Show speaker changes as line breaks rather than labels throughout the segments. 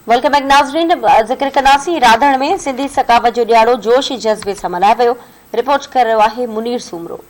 Welcome back नाज़रीन। ज़िक्र कंदासीं राधण में सिंधी सकावत जो ॾियारो जोश जज़्बे सां मल्हायो वियो। रिपोर्ट करे रहियो आहे मुनीर सूमरो।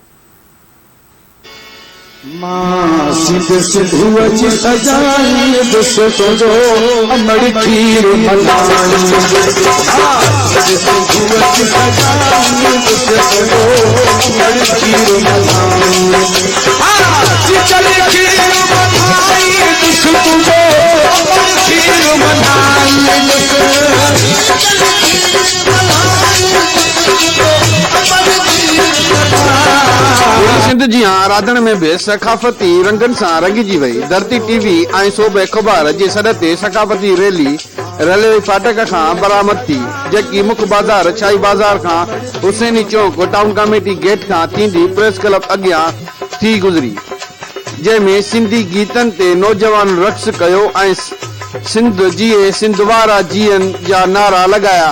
सिंध जी राधण में भी सकाफती रंगन सां रंगिजी वई। धरती टीवी ऐं सूबे अखबार जे सॾ ते सकाफती रैली रेलवे फाटक खां बरामद थी, जेकी मुख्य बाज़ार शाही बाज़ार खां हुसैनी चौक टाउन कमेटी गेट खां थींदी प्रेस क्लब अॻियां थी गुज़री, जंहिंमें सिंधी गीतनि ते नौजवान रक़्स कयो ऐं सिंध जीए सिंधवारा जीअन जा नारा लॻाया।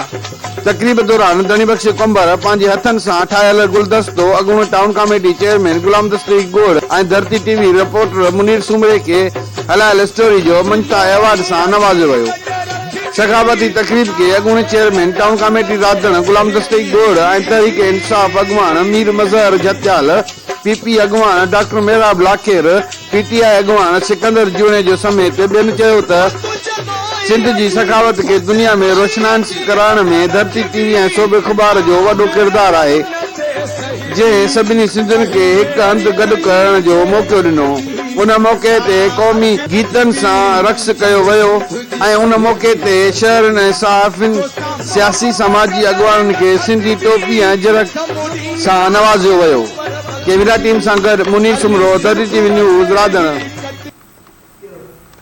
तकरीब दौरान धनीबख्श कंबर पंहिंजे हथनि सां ठाहियल गुलदस्तो अॻूणे टाउन कमेटी चेयरमैन गुलाम दस्तगीर गोड़ ऐं धरती टीवी रिपोर्टर मुनीर सूमरे खे हलायल स्टोरी जो मनता अवार्ड सां नवाज़ियो वियो। सखावती तकरीब के अॻूणे चेयरमैन टाउन कमेटी राधण गुलाम दस्तगीर गोड़ ऐं तहरीक इंसाफ अॻवान मीर मज़हर जत्याल, पीपी अॻवान डॉक्टर मेहराब लाखेर, पीटीआई अॻवान सिकंदर जूणे जो समेत ॿियनि चयो त सिंध जी सखावत के दुनिया में रोशनान कराइण में धरती टीवी ऐं सूबे अखबार जो वॾो किरदार आहे, जंहिं सभिनी सिंधियुनि खे हिकु हंधि गॾु करण जो मौक़ो ॾिनो। उन मौक़े ते क़ौमी गीतनि सां रक़्स कयो वियो ऐं उन मौक़े ते शहरनि ऐं सहाफ़िन सियासी समाजी अॻवाननि खे सिंधी टोपी ऐं जरक सां नवाज़ियो वियो। कैमरा टीम सां गॾु मुनीर सूमरो, धरती टीवी न्यूज़, राधण।